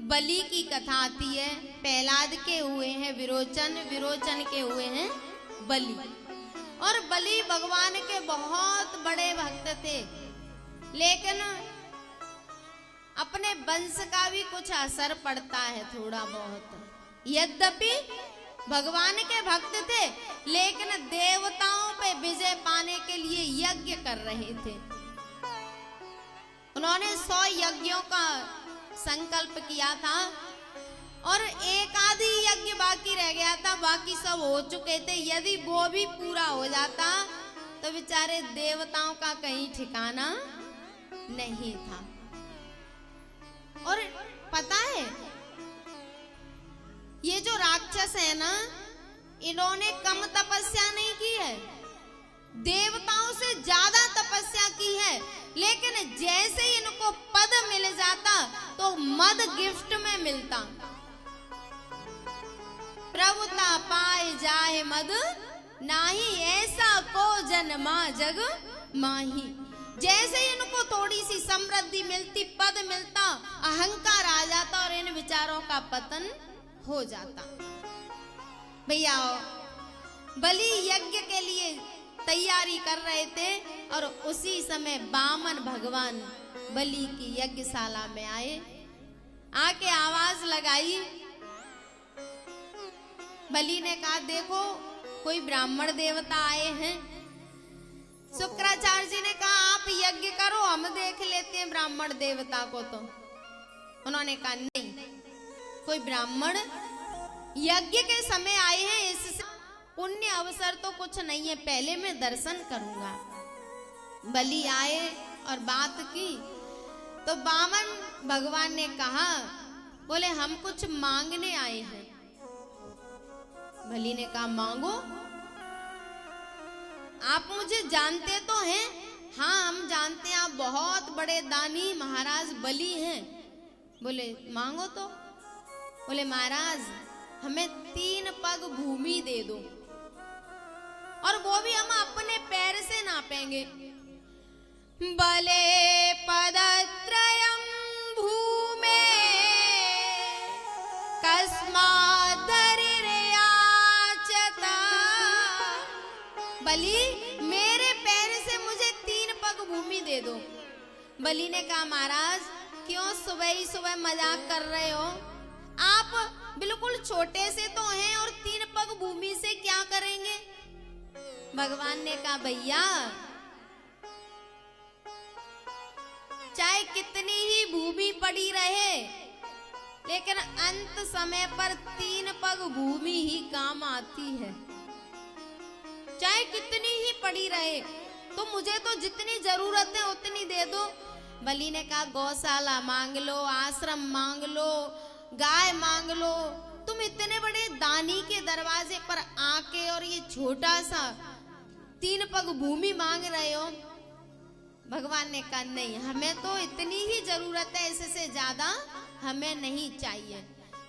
बलि की कथा आती है। प्रहलाद के हुए हैं विरोचन, विरोचन के हुए हैं बलि। और बलि भगवान के बहुत बड़े भक्त थे, लेकिन अपने वंश का भी कुछ असर पड़ता है थोड़ा बहुत। यद्यपि भगवान के भक्त थे, लेकिन देवताओं पे विजय पाने के लिए यज्ञ कर रहे थे। उन्होंने 100 यज्ञों का संकल्प किया था और एक आधी यज्ञ बाकी रह गया था, बाकी सब हो चुके थे। यदि वो भी पूरा हो जाता तो बेचारे देवताओं का कहीं ठिकाना नहीं था। और पता है, ये जो राक्षस है ना, इन्होंने कम तपस्या नहीं की है, देवताओं से ज्यादा तपस्या की है। लेकिन जैसे ही इनको पद मिल जाता तो मद गिफ्ट में मिलता। प्रभुता पाए जाए मद नाही, ऐसा को जन्मा जग माही। जैसे ही इनको थोड़ी सी समृद्धि मिलती, पद मिलता, अहंकार आ जाता और इन विचारों का पतन हो जाता। भैया बलि यज्ञ के लिए तैयारी कर रहे थे और उसी समय वामन भगवान बलि की यज्ञशाला में आए। आके आवाज लगाई। बलि ने कहा, देखो कोई ब्राह्मण देवता आए हैं। शुक्राचार्य जी ने कहा, आप यज्ञ करो, हम देख लेते हैं ब्राह्मण देवता को। तो उन्होंने कहा, नहीं, कोई ब्राह्मण यज्ञ के समय आए हैं, इससे पुण्य अवसर तो कुछ नहीं है, पहले मैं दर्शन करूंगा। बलि आए और बात की तो वामन भगवान ने कहा, बोले हम कुछ मांगने आए हैं। बलि ने कहा, मांगो। आप मुझे जानते तो हैं? हाँ, हम जानते हैं, आप बहुत बड़े दानी महाराज बलि हैं। बोले मांगो तो। बोले महाराज, हमें 3 पग भूमि दे दो, और वो भी हम अपने पैर से नापेंगे। बले पदत्रयं भूमे कस्मात् धरिर्याचता। बलि, मेरे पैर से मुझे 3 पग भूमि दे दो। बलि ने कहा, महाराज क्यों सुबह ही सुबह मजाक कर रहे हो? आप बिल्कुल छोटे से तो हैं और 3 पग भूमि से क्या करेंगे? भगवान ने कहा, भैया चाहे कितनी ही भूमि पड़ी रहे, लेकिन अंत समय पर 3 पग भूमि ही काम आती है। चाहे कितनी ही पड़ी रहे, तो मुझे तो जितनी जरूरत है उतनी दे दो। बलि ने कहा, गौशाला मांग लो, आश्रम मांग लो, गाय मांग लो। तुम इतने बड़े दानी के दरवाजे पर आके और ये छोटा सा 3 पग भूमि मांग रहे हो। भगवान ने कहा, नहीं, हमें तो इतनी ही जरूरत है, इससे ज्यादा हमें नहीं चाहिए।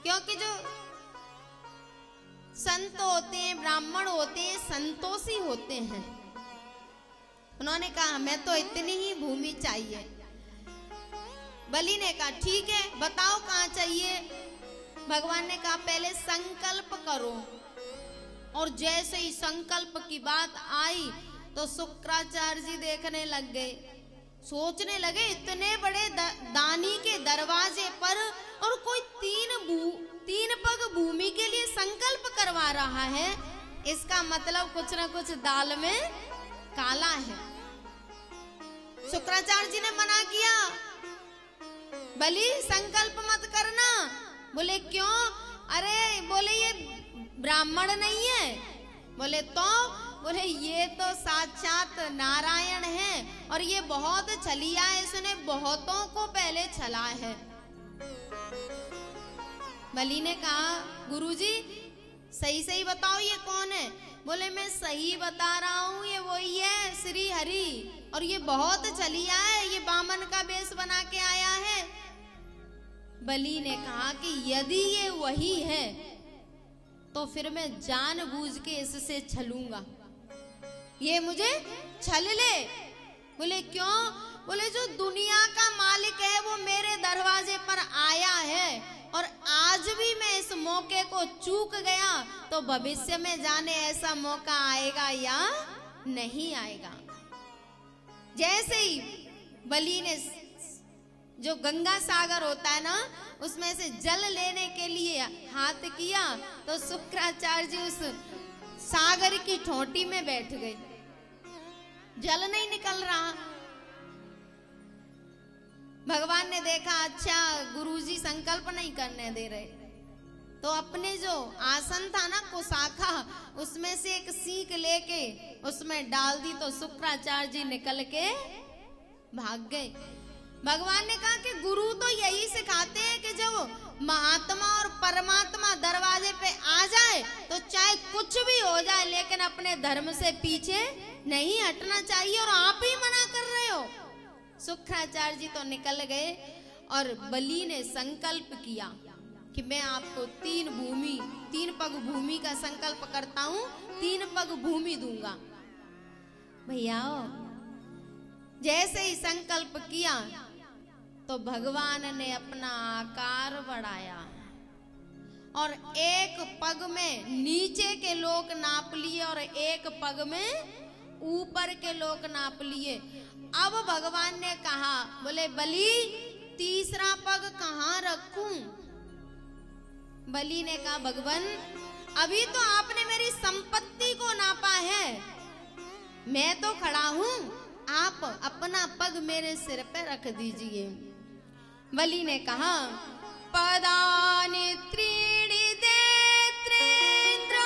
क्योंकि जो संत होते हैं, ब्राह्मण होते हैं, संतोषी होते हैं। उन्होंने कहा, हमें तो इतनी ही भूमि चाहिए। बलि ने कहा, ठीक है, बताओ कहाँ चाहिए। भगवान ने कहा, पहले संकल्प करो। और जैसे ही संकल्प की बात आई तो शुक्राचार्य जी देखने लग गए, सोचने लगे, इतने बड़े दानी के दरवाजे पर और कोई 3 पग भूमि के लिए संकल्प करवा रहा है, इसका मतलब कुछ न कुछ दाल में काला है। शुक्राचार्य जी ने मना किया, बलि संकल्प मत करना। बोले क्यों? अरे बोले ये ब्राह्मण नहीं है। बोले तो? बोले ये तो साक्षात नारायण है और ये बहुत छलिया है, इसने बहुतों को पहले छला है। बलि ने कहा, गुरुजी सही सही बताओ ये कौन है? बोले मैं सही बता रहा हूँ, ये वही है श्री हरि, और ये बहुत छलिया है, ये वामन का वेश बना के आया है। बलि ने कहा कि यदि ये वही है तो फिर मैं जानबूझ के इससे छलूंगा, ये मुझे छल ले। बोले क्यों? बोले जो दुनिया का मालिक है वो मेरे दरवाजे पर आया है मौके को चूक गया तो भविष्य में जाने ऐसा मौका आएगा या नहीं आएगा। जैसे ही बलि ने जो गंगा सागर होता है ना, उसमें से जल लेने के लिए हाथ किया तो शुक्राचार्य जी उस सागर की ठोंटी में बैठ गए। जल नहीं निकल रहा। भगवान ने देखा अच्छा गुरुजी संकल्प नहीं करने दे रहे, तो अपने जो आसन था ना कुशाखा, उसमें से एक सीख लेके उसमें डाल दी तो शुक्राचार्य जी निकल के भाग गए। भगवान ने कहा कि गुरु तो यही सिखाते हैं कि जब महात्मा और परमात्मा दरवाजे पे आ जाए तो चाहे कुछ भी हो जाए लेकिन अपने धर्म से पीछे नहीं हटना चाहिए, और आप ही मना कर रहे हो। शुक्राचार्य जी तो निकल गए और बलि ने संकल्प किया कि मैं आपको 3 पग भूमि का संकल्प करता हूं, 3 पग भूमि दूंगा। भैया जैसे ही संकल्प किया तो भगवान ने अपना आकार बढ़ाया और 1 पग में नीचे के लोक नाप लिए और 1 पग में ऊपर के लोक नाप लिए। अब भगवान ने कहा, बोले बलि तीसरा पग कहाँ रखूं? बलि ने कहा भगवान अभी तो आपने मेरी संपत्ति को नापा है, मैं तो खड़ा हूं, आप अपना पग मेरे सिर पे रख दीजिए। बलि ने कहा पदानि त्रीणि देत्रेन्द्र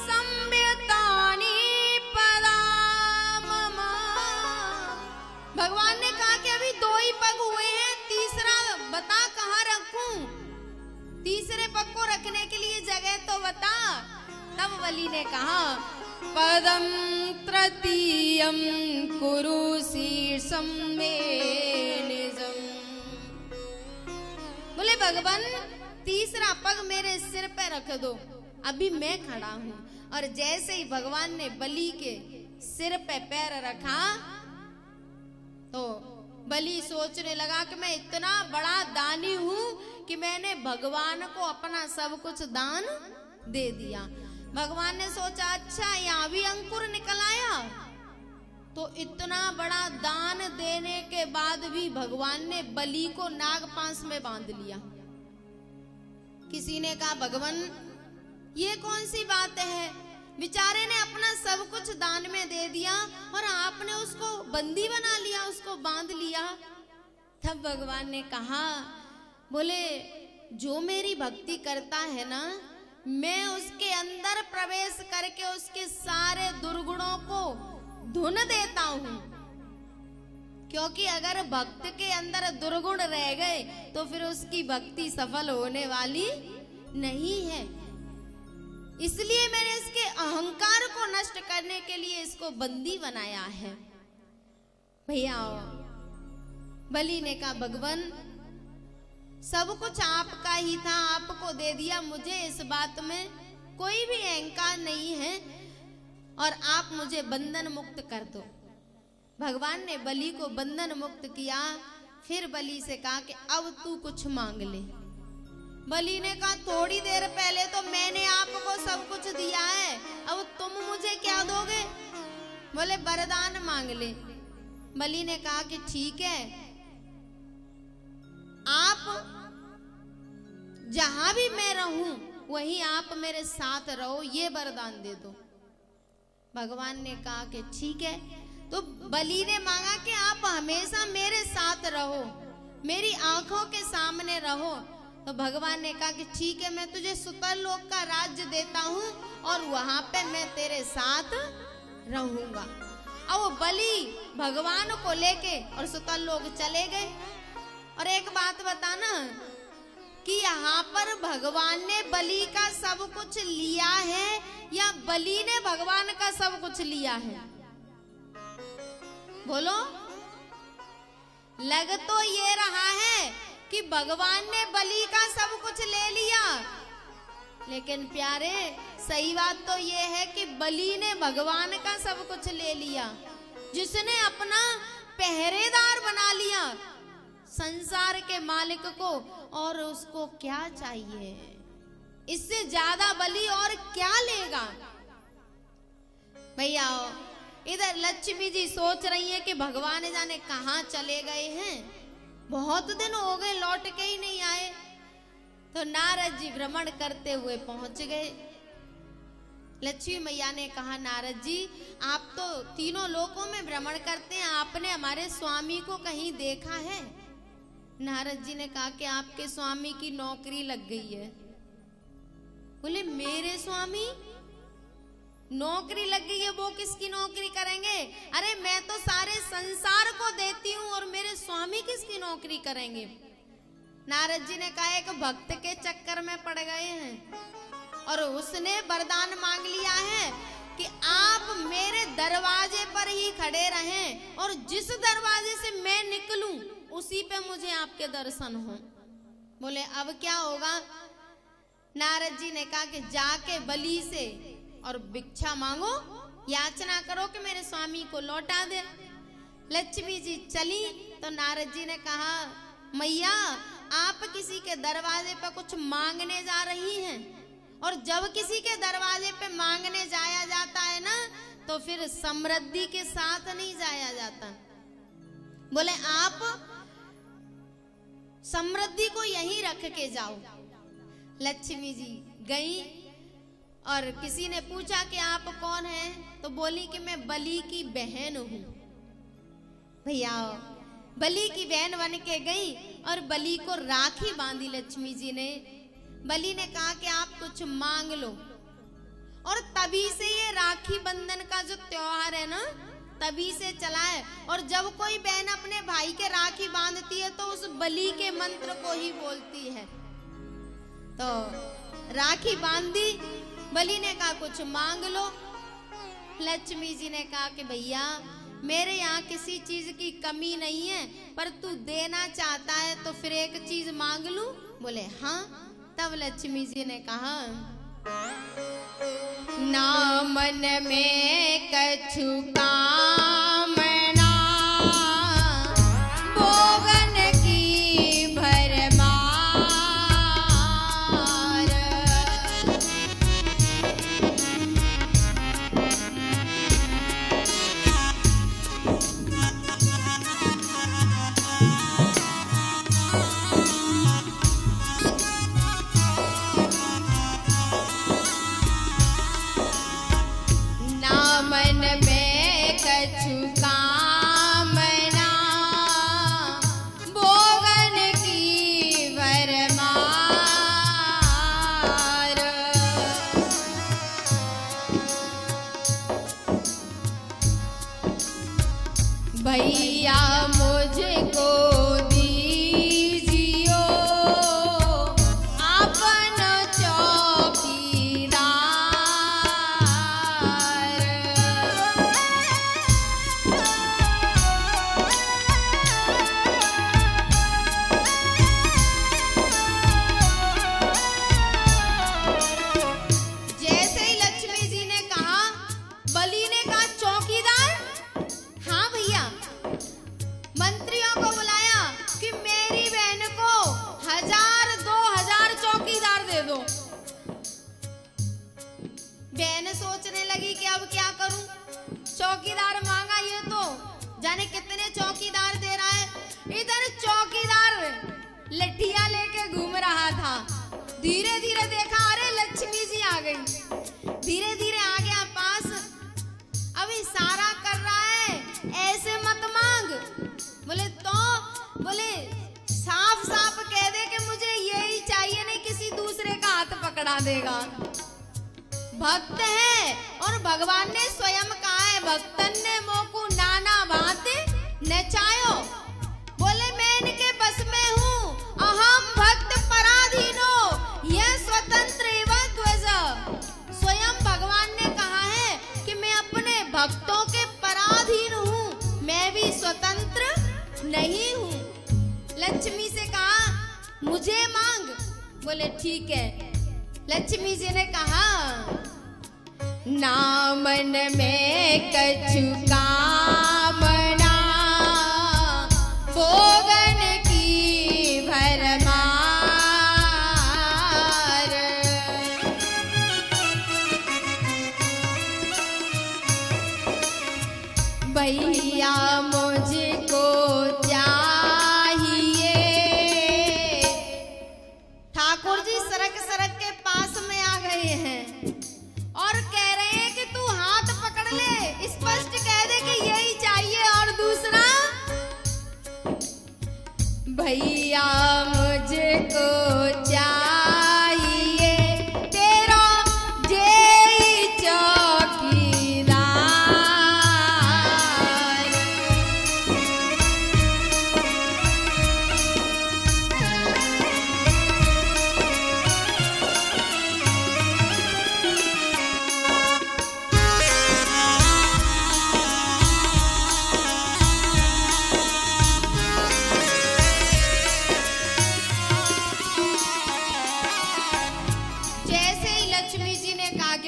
संयतानि पदा मम। भगवान ने कहा कि अभी 2 ही पग हुए हैं, तीसरा बता कहाँ रखूं? तीसरे पग को रखने के लिए जगह तो बता। तब बलि ने कहा पदम तृतीयम कुरु शीर्षम मे निजम। बोले भगवान तीसरा पग मेरे सिर पे रख दो, अभी मैं खड़ा हूं। और जैसे ही भगवान ने बलि के सिर पे पैर रखा तो बलि सोचने लगा कि मैं इतना बड़ा दानी हूं कि मैंने भगवान को अपना सब कुछ दान दे दिया। भगवान ने सोचा अच्छा यहाँ भी अंकुर निकल आया। तो इतना बड़ा दान देने के बाद भी भगवान ने बलि को नागपाश में बांध लिया। किसी ने कहा भगवान ये कौन सी बात है, बेचारे ने अपना सब कुछ दान में दे दिया और आपने उसको बंदी बना लिया, उसको बांध लिया। तब भगवान ने कहा बोले जो मेरी भक्ति करता है ना, मैं उसके अंदर प्रवेश करके उसके सारे दुर्गुणों को धुन देता हूं। क्योंकि अगर भक्त के अंदर दुर्गुण रह गए तो फिर उसकी भक्ति सफल होने वाली नहीं है। इसलिए मैंने इसके अहंकार को नष्ट करने के लिए इसको बंदी बनाया है। भैया बलि ने कहा भगवान सब कुछ आपका ही था, आपको दे दिया, मुझे इस बात में कोई भी अहंकार नहीं है और आप मुझे बंधन मुक्त कर दो। भगवान ने बलि को बंधन मुक्त किया। फिर बलि से कहा कि अब तू कुछ मांग ले। बलि ने कहा थोड़ी देर पहले तो मैंने आपको सब कुछ दिया है, अब तुम मुझे क्या दोगे? बोले वरदान मांग ले। बलि ने कहा कि ठीक है, आप जहां भी मैं रहूं वहीं आप मेरे साथ रहो, ये वरदान दे दो। भगवान ने कहा कि ठीक है। तो बलि ने मांगा कि आप हमेशा मेरे साथ रहो, मेरी आंखों के सामने रहो। तो भगवान ने कहा कि ठीक है, मैं तुझे सुतर लोक का राज्य देता हूं और वहां पे मैं तेरे साथ रहूंगा। अब वो बलि भगवान को लेके और सुतर लोक चले गए। और एक बात बताना कि यहाँ पर भगवान ने बलि का सब कुछ लिया है या बलि ने भगवान का सब कुछ लिया है? बोलो। लग तो ये रहा है कि भगवान ने बलि का सब कुछ ले लिया, लेकिन प्यारे सही बात तो ये है कि बलि ने भगवान का सब कुछ ले लिया, जिसने अपना पहरेदार बना लिया संसार के मालिक को। और उसको क्या चाहिए? इससे ज्यादा बलि और क्या लेगा। भैया इधर लक्ष्मी जी सोच रही है कि भगवान जाने कहाँ चले गए हैं, बहुत दिन हो गए लौट के ही नहीं आए। तो नारद जी भ्रमण करते हुए पहुंच गए। लक्ष्मी मैया ने कहा, नारद जी आप तो तीनों लोकों में भ्रमण करते हैं, आपने हमारे स्वामी को कहीं देखा है। नारद जी ने कहा कि आपके स्वामी की नौकरी लग गई है। बोले मेरे स्वामी नौकरी लग गई है, वो किसकी नौकरी करेंगे? अरे मैं तो सारे संसार को देती हूँ और मेरे स्वामी किसकी नौकरी करेंगे। नारद जी ने कहा एक भक्त के चक्कर में पड़ गए हैं और उसने वरदान मांग लिया है कि आप मेरे दरवाजे पर ही खड़े रहें और जिस दरवाजे से मैं निकलूं उसी पे मुझे आपके दर्शन हो। बोले अब क्या होगा? नारद जी ने कहा कि जाके बलि से और भिक्षा मांगो, याचना करो कि मेरे स्वामी को लौटा दे। लक्ष्मी जी चली तो नारद जी ने कहा, मैया आप किसी के दरवाजे पर कुछ मांगने जा रही हैं और जब किसी के दरवाजे पे मांगने जाया जाता है ना तो फिर समृद्धि के साथ नहीं जाया जाता। बोले आप समृद्धि को यहीं रख के जाओ। लक्ष्मी जी गई और किसी ने पूछा कि आप कौन हैं, तो बोली कि मैं बलि की बहन हूं। भैया बलि की बहन बन के गई और बलि को राखी बांधी लक्ष्मी जी ने। बलि ने कहा कि आप कुछ मांग लो और तभी से ये राखी बंधन का जो त्योहार है ना तभी से चला है। और जब कोई बहन अपने भाई के राखी बांधती है तो उस बलि के मंत्र को ही बोलती है। तो राखी बांधी, बलि ने कहा कुछ मांग लो। लक्ष्मी जी ने कहा कि भैया मेरे यहाँ किसी चीज की कमी नहीं है, पर तू देना चाहता है तो फिर एक चीज मांग लूं। बोले हाँ। तब लक्ष्मी जी ने कहा, ना मन में कछु कामना भोगन की भरमार। मन में कछु कामना भोगन की भरमार। भैया मुझको दीजियो अपन चौकीदार। सोचने लगी कि अब क्या करूं, चौकीदार मांगा ये तो जाने कितने चौकीदार दे रहा है। इधर चौकीदार लठिया लेके घूम रहा था। धीरे धीरे देखा अरे लक्ष्मी जी आ गई। धीरे धीरे आ गया पास, अब इशारा कर रहा है ऐसे मत मांग। बोले तो बोले साफ साफ कह दे कि मुझे यही चाहिए, नहीं किसी दूसरे का हाथ पकड़ा देगा। भक्त है और भगवान ने स्वयं कहा है, भक्तन ने मोकू नाना भांति नचायो। बोले मैं इनके बस में हूँ, अहम भक्त पराधीनो यह स्वतंत्र एवं ध्वज। स्वयं भगवान ने कहा है कि मैं अपने भक्तों के पराधीन हूँ, मैं भी स्वतंत्र नहीं हूँ। लक्ष्मी से कहा मुझे मांग। बोले ठीक है। लक्ष्मी जी ने कहा ना मन में कछु कामना भोगन की भरमार। भैया मुझको चाहिए। ठाकुर जी सड़क सड़क के पास में आ गए हैं और कह रहे हैं कि तू हाथ पकड़ ले, स्पष्ट कह दे कि यही चाहिए। और दूसरा, भैया मुझको चाहिए तेरा जेई चौकीदार।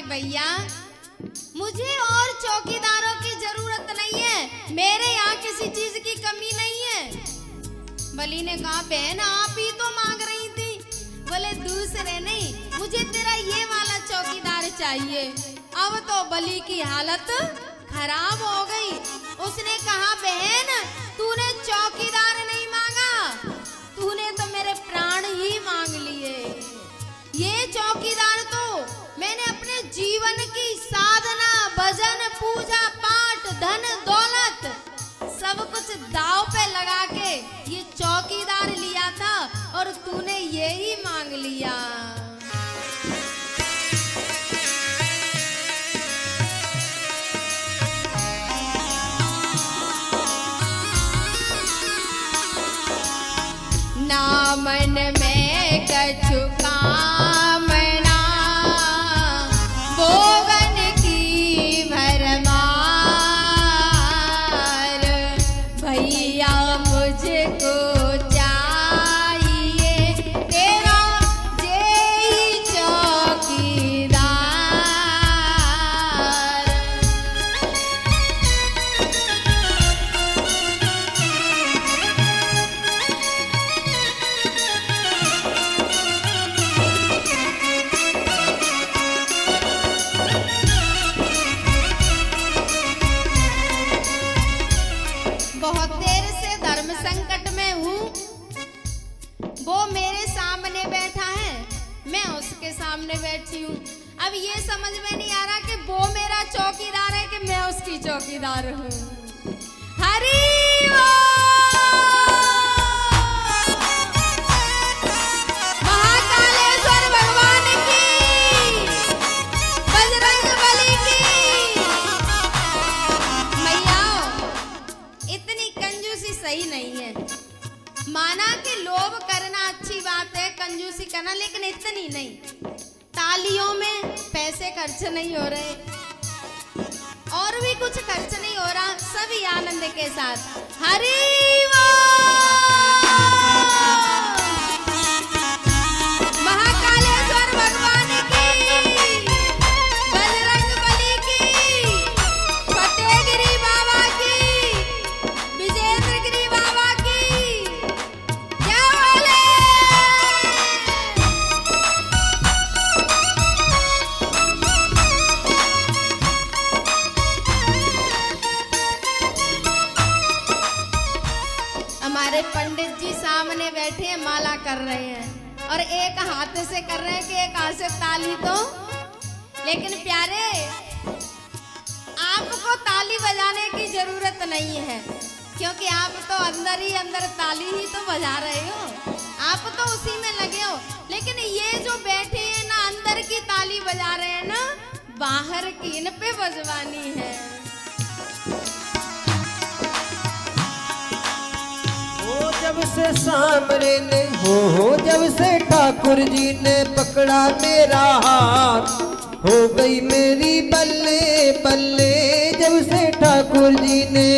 भैया मुझे और चौकीदारों की जरूरत नहीं है, मेरे यहाँ किसी चीज की कमी नहीं है। बलि ने कहा बहन आप ही तो मांग रही थी। बोले दूसरे नहीं, मुझे तेरा ये वाला चौकीदार चाहिए। अब तो बलि की हालत खराब हो गई। उसने कहा बहन तूने चौकीदार नहीं मांगा, तूने तो मेरे प्राण ही मांग लिए। ये चौकीदार तो मैंने अपने जीवन की साधना, भजन, पूजा पाठ, धन दौलत सब कुछ दांव पे लगा के ये चौकीदार लिया था और तूने यही मांग लिया। ना मन में कछु कामना, भोगन की भरमार। भैया मुझको चाहिए तेरा जेई चौकीदार। बहुत देर से धर्म संकट में हूँ, वो मेरे सामने बैठा है, मैं उसके सामने बैठी हूँ। अब ये समझ में नहीं आ रहा कि वो मेरा चौकीदार है कि मैं उसकी चौकीदार हूँ। हरि महाकालेश्वर भगवान की, बजरंग बली की। मैया इतनी कंजूसी सही नहीं है। माना कि लोभ करना अच्छी बात है, कंजूसी करना, लेकिन इतनी नहीं। तालियों में पैसे खर्च नहीं हो रहे और भी कुछ खर्च नहीं हो रहा, सभी आनंद के साथ हरि महाकालेश्वर भगवान की, बजरंग बली की, फतेहगिरी बाबा की, विजेंद्रगिरी बाबा की, क्या बोले। हमारे पंडित जी सामने बैठे हैं, माला कर रहे हैं और एक हाथ से कर रहे हैं कि एक हाथ से ताली दो। लेकिन प्यारे आपको ताली बजाने की जरूरत नहीं है, क्योंकि आप तो अंदर ही अंदर ताली ही तो बजा रहे हो, आप तो उसी में लगे हो। लेकिन ये जो बैठे हैं ना, अंदर की ताली बजा रहे हैं ना, बाहर की इन पे बजवानी है। जब से सामने ने हो जब से ठाकुर जी ने पकड़ा मेरा हाथ, हो गई मेरी बल्ले बल्ले। जब से ठाकुर जी ने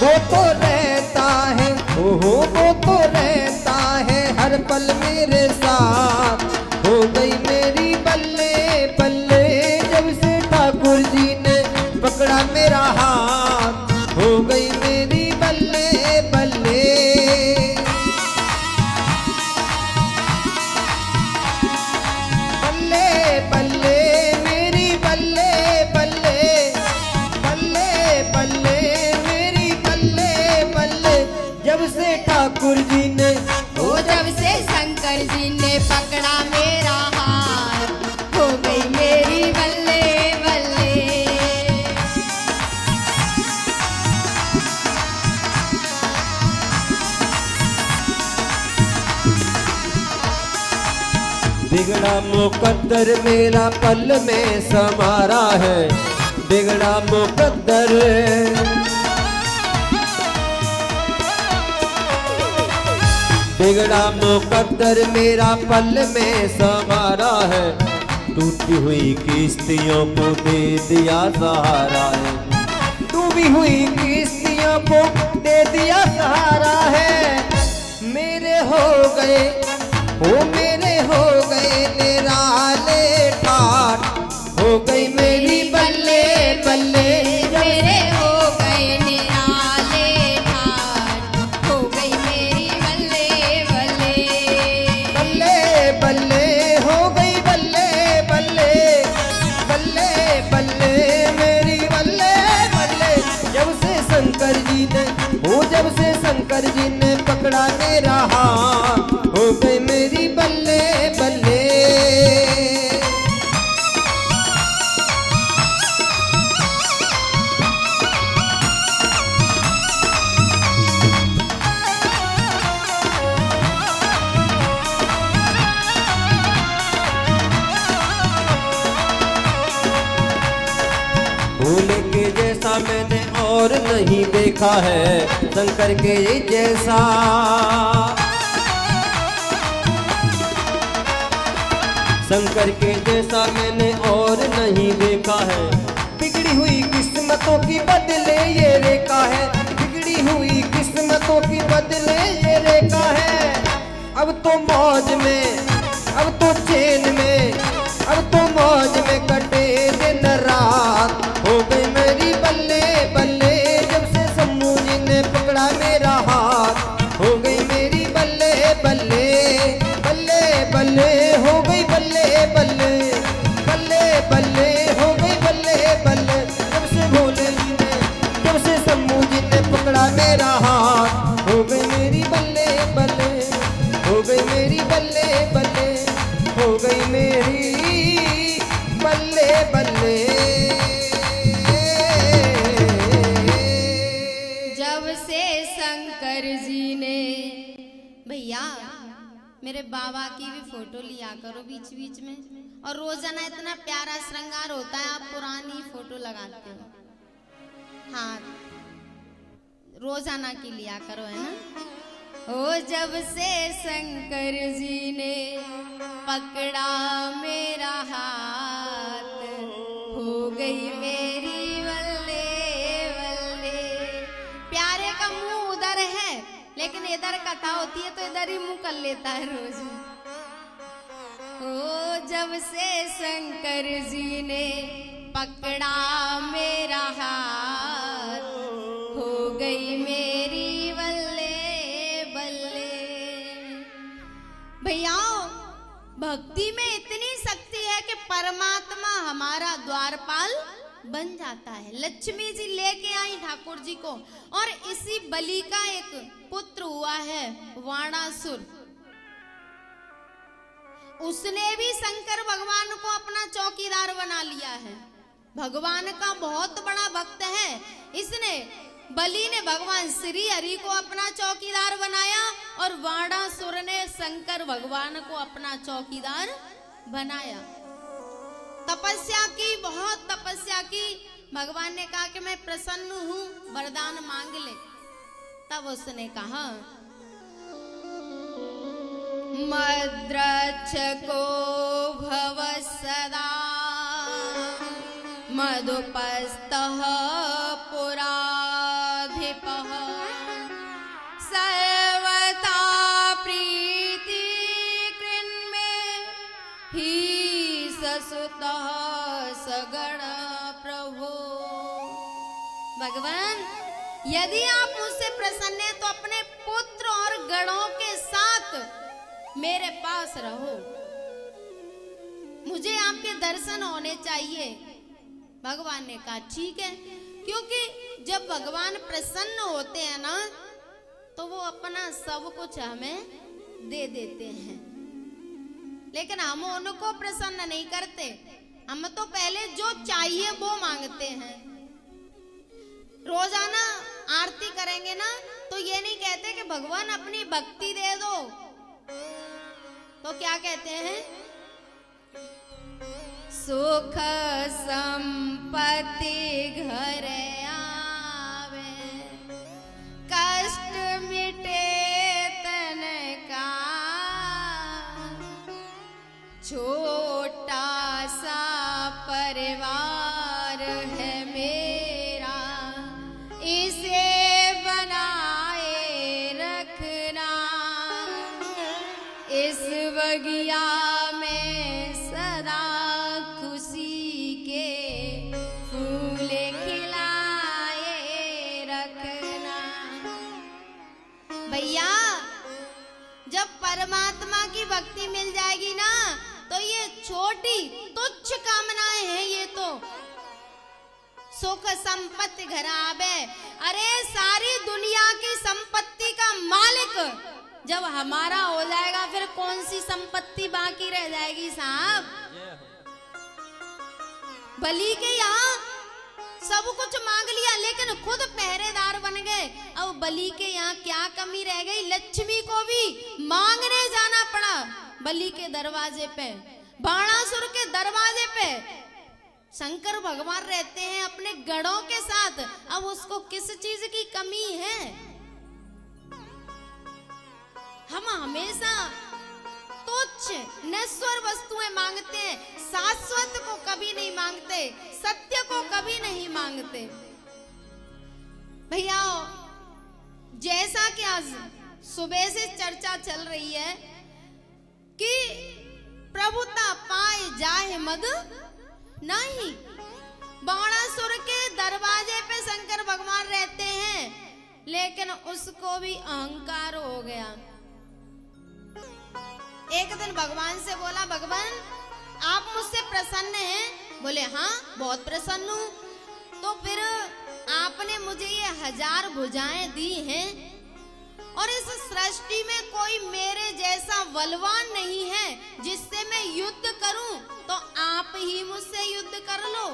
वो तो रहता है, वो तो रहता है हर पल मेरे साथ। हो गई मेरी बल्ले बल्ले। जब से ठाकुर जी ने पकड़ा मेरा हाथ, हो गई मेरी बल्ले बल्ले। बिगड़ा मुकद्दर मेरा पल में समारा है, बिगड़ा मुकद्दर। बिगड़ा मुकद्दर मेरा पल में समारा है, टूटी हुई किश्तियों को दे दिया सहारा है, डूबी हुई किश्तियों को दे दिया सहारा है। मेरे हो गए ओ मेरे हो गए निराले ठाट, हो गई मेरी बल्ले बल्ले। मेरे हो गए निराले ठाट, हो गई मेरी बल्ले बल्ले। बल्ले बल्ले हो गई बल्ले बल्ले, बल्ले बल्ले मेरी बल्ले बल्ले। जब से शंकर जी ने जब से शंकर जी ने पकड़ा मेरा हाथ, हो गई मेरी बल्ले बल्ले। भोले के जैसा मैंने और नहीं देखा है, शंकर के जैसा। शंकर के जैसा मैंने और नहीं देखा है, बिगड़ी हुई किस्मतों की बदले ये रेखा है, बिगड़ी हुई किस्मतों की बदले ये रेखा है। अब तो मौज में, अब तो चैन में, अब तो मौज में कटे दिन रात, हो गई मेरी बल्ले बल्ले। जब से शंभू जी ने पकड़ा मेरा हाथ, हो गई मेरी बल्ले बल्ले बल्ले बल्ले। हो गई बल्ले बल्ले बल्ले बल्ले, हो गई बल्ले बल्ले। जब से भोले जी ने, जब से शंभू जी ने पकड़ा मेरा हाथ, हो गई मेरी बल्ले बल्ले, हो गई मेरी बल्ले बल्ले, हो गई मेरी बल्ले बल्ले। जब से शंकर जी ने, भैया मेरे बाबा की भी फोटो लिया करो बीच बीच में, और रोजाना इतना प्यारा श्रृंगार होता है, आप पुरानी फोटो लगाते हो। हाँ, रोजाना की लिया करो, है ना। ओ जब से शंकर जी ने पकड़ा मेरा हाथ, हो गई मेरी बल्ले बल्ले। प्यारे का मुंह उधर है, लेकिन इधर कथा होती है तो इधर ही मुंह कर लेता है रोज। ओ जब से शंकर जी ने पकड़ा मेरा हाथ, हो गई मेरी बल्ले बल्ले। भैया भक्ति में इतनी शक्ति है कि परमात्मा हमारा द्वारपाल बन जाता है। लक्ष्मी जी लेके आई ठाकुर जी को, और इसी बलि का एक पुत्र हुआ है वाणासुर। उसने भी शंकर भगवान को अपना चौकीदार बना लिया है, भगवान का बहुत बड़ा भक्त है। इसने, बलि ने भगवान श्री हरि को अपना चौकीदार बनाया, और वाणासुर ने शंकर भगवान को अपना चौकीदार बनाया। तपस्या की, बहुत तपस्या की। भगवान ने कहा कि मैं प्रसन्न हूं, वरदान मांग ले। तब उसने कहा, मद्रक्षको भव सदा मधुपस्थः पुराधिपः, सर्वथा प्रीति कृन्मे ही ससुतः सगण प्रभो। भगवान यदि आप मुझसे प्रसन्न हैं तो अपने पुत्र और गणों के साथ मेरे पास रहो, मुझे आपके दर्शन होने चाहिए। भगवान ने कहा ठीक है, क्योंकि जब भगवान प्रसन्न होते हैं ना तो वो अपना सब कुछ हमें दे देते हैं, लेकिन हम उनको प्रसन्न नहीं करते। हम तो पहले जो चाहिए वो मांगते हैं। रोजाना आरती करेंगे ना तो ये नहीं कहते कि भगवान अपनी भक्ति दे दो, तो क्या कहते हैं, सुख संपत्ति घर आवे, कष्ट मिटे तन का, छोटा सा परिवार है मेरा, इसे बनाए रखना, इस बगिया में सदा खुशी के फूल खिलाए रखना। भैया जब परमात्मा की भक्ति मिल जाएगी ना, तो ये छोटी तुच्छ कामनाएं हैं, ये तो सुख संपत्ति घर आवे। अरे सारी दुनिया की संपत्ति का मालिक जब हमारा हो जाएगा, फिर कौन सी संपत्ति बाकी रह जाएगी साहब। बलि के यहाँ सब कुछ मांग लिया, लेकिन खुद पहरेदार बन गए। अब बलि के यहाँ क्या कमी रह गई? लक्ष्मी को भी मांगने जाना पड़ा बलि के दरवाजे पे, बाणासुर के दरवाजे पे। शंकर भगवान रहते हैं अपने गणों के साथ, अब उसको किस चीज की कमी है? हम हमेशा तुच्छ नश्वर वस्तुएं मांगते हैं, शाश्वत को कभी नहीं मांगते, सत्य को कभी नहीं मांगते। भैया जैसा कि आज सुबह से चर्चा चल रही है कि प्रभुता पाए जाए मद नहीं, बाणासुर के दरवाजे पे शंकर भगवान रहते हैं, लेकिन उसको भी अहंकार हो गया। एक दिन भगवान से बोला, भगवान आप मुझसे प्रसन्न हैं? बोले हाँ बहुत प्रसन्न हूं। तो फिर आपने मुझे ये 1000 भुजाएं दी हैं, और इस सृष्टि में कोई मेरे जैसा बलवान नहीं है जिससे मैं युद्ध करूं, तो आप ही मुझसे युद्ध कर लो।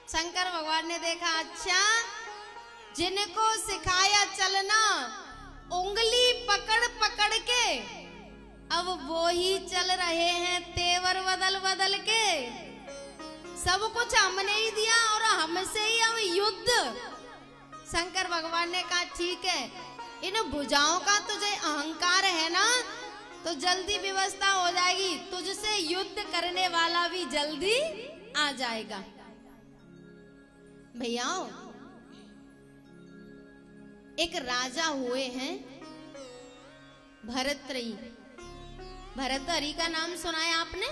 शंकर भगवान ने देखा, अच्छा जिनको सिखाया चलना उंगली पकड़ पकड़ के, अब वो ही चल रहे हैं तेवर बदल बदल के। सब कुछ हमने ही दिया और हमसे ही अब युद्ध। शंकर भगवान ने कहा ठीक है, इन भुजाओं का तुझे अहंकार है ना, तो जल्दी व्यवस्था हो जाएगी, तुझसे युद्ध करने वाला भी जल्दी आ जाएगा। भैया एक राजा हुए हैं भरतरी। भरतरी का नाम सुना है आपने?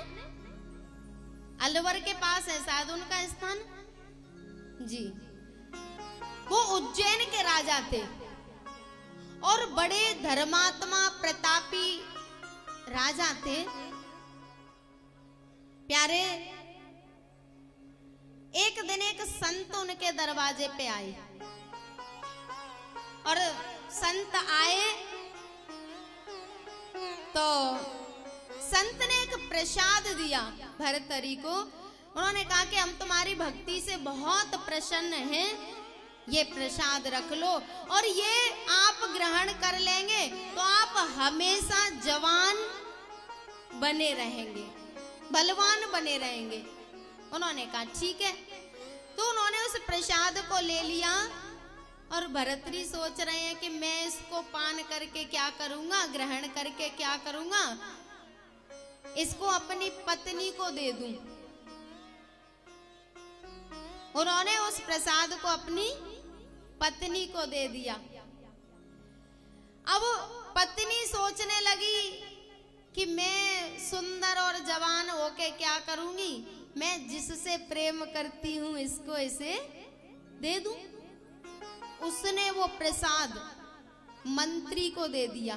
अलवर के पास है शायद उनका स्थान जी। वो उज्जैन के राजा थे और बड़े धर्मात्मा प्रतापी राजा थे प्यारे। एक दिन एक संत उनके दरवाजे पे आए, और संत आए तो संत ने एक प्रसाद दिया भरतरी को। उन्होंने कहा कि हम तुम्हारी भक्ति से बहुत प्रसन्न हैं, ये प्रसाद रख लो, और ये आप ग्रहण कर लेंगे तो आप हमेशा जवान बने रहेंगे, बलवान बने रहेंगे। उन्होंने कहा ठीक है। तो उन्होंने उस प्रसाद को ले लिया, और भरतरी सोच रहे हैं कि मैं इसको पान करके क्या करूंगा, ग्रहण करके क्या करूंगा, इसको अपनी पत्नी को दे दूं। उन्होंने उस प्रसाद को अपनी पत्नी को दे दिया। अब पत्नी सोचने लगी कि मैं सुंदर और जवान होके क्या करूंगी, मैं जिससे प्रेम करती हूं इसको इसे दे दूं। उसने वो प्रसाद मंत्री को दे दिया,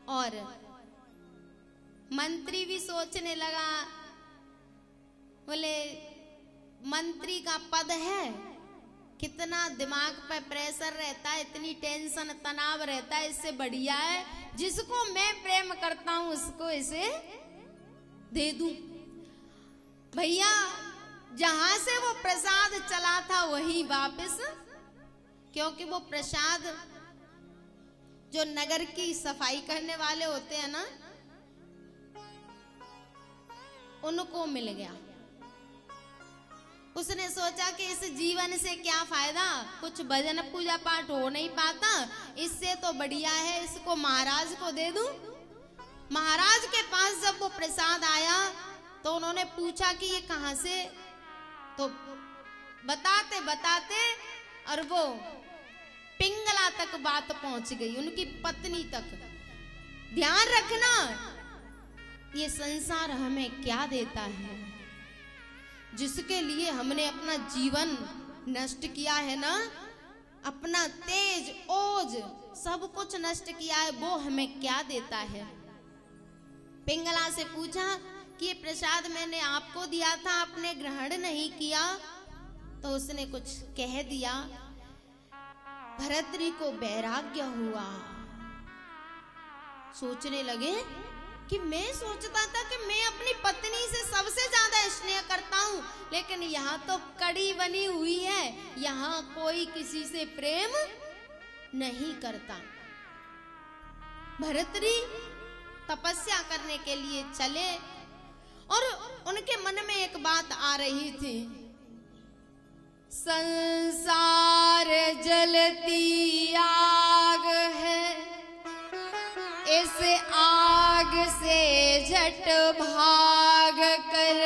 और मंत्री भी सोचने लगा, बोले मंत्री का पद है, कितना दिमाग पे प्रेशर रहता है, इतनी टेंशन तनाव रहता है, इससे बढ़िया है जिसको मैं प्रेम करता हूं उसको इसे दे दूं। भैया जहां से वो प्रसाद चला था वही वापस, क्योंकि वो प्रसाद जो नगर की सफाई करने वाले होते हैं ना, उनको मिल गया। उसने सोचा कि इस जीवन से क्या फायदा, कुछ भजन पूजा पाठ हो नहीं पाता, इससे तो बढ़िया है इसको महाराज को दे दूं। महाराज के पास जब वो प्रसाद आया तो उन्होंने पूछा कि ये कहां से, तो बताते बताते और वो पिंगला तक बात पहुंच गई, उनकी पत्नी तक। ध्यान रखना, ये संसार हमें क्या देता है, जिसके लिए हमने अपना जीवन नष्ट किया है ना, अपना तेज ओज सब कुछ नष्ट किया है, वो हमें क्या देता है। पिंगला से पूछा कि ये प्रसाद मैंने आपको दिया था, आपने ग्रहण नहीं किया। तो उसने कुछ कह दिया। भरतरी को वैराग्य हुआ, सोचने लगे कि मैं सोचता था कि मैं अपनी पत्नी से सबसे ज्यादा स्नेह करता हूं, लेकिन यहाँ तो कड़ी बनी हुई है, यहाँ कोई किसी से प्रेम नहीं करता। भरतरी तपस्या करने के लिए चले और उनके मन में एक बात आ रही थी, संसार जलती आग है, इस आग से झट भाग कर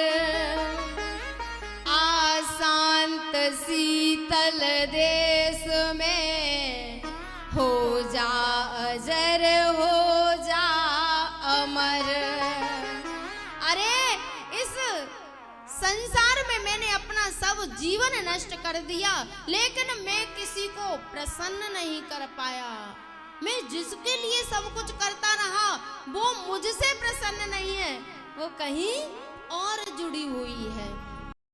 आशांत शीतल देश में हो जा अजर, हो जा अमर। अरे इस संसार में मैंने अपना सब जीवन नष्ट कर दिया, लेकिन मैं किसी को प्रसन्न नहीं कर पाया। मैं जिसके लिए सब कुछ करता रहा वो मुझसे प्रसन्न नहीं है, वो कहीं और जुड़ी हुई है।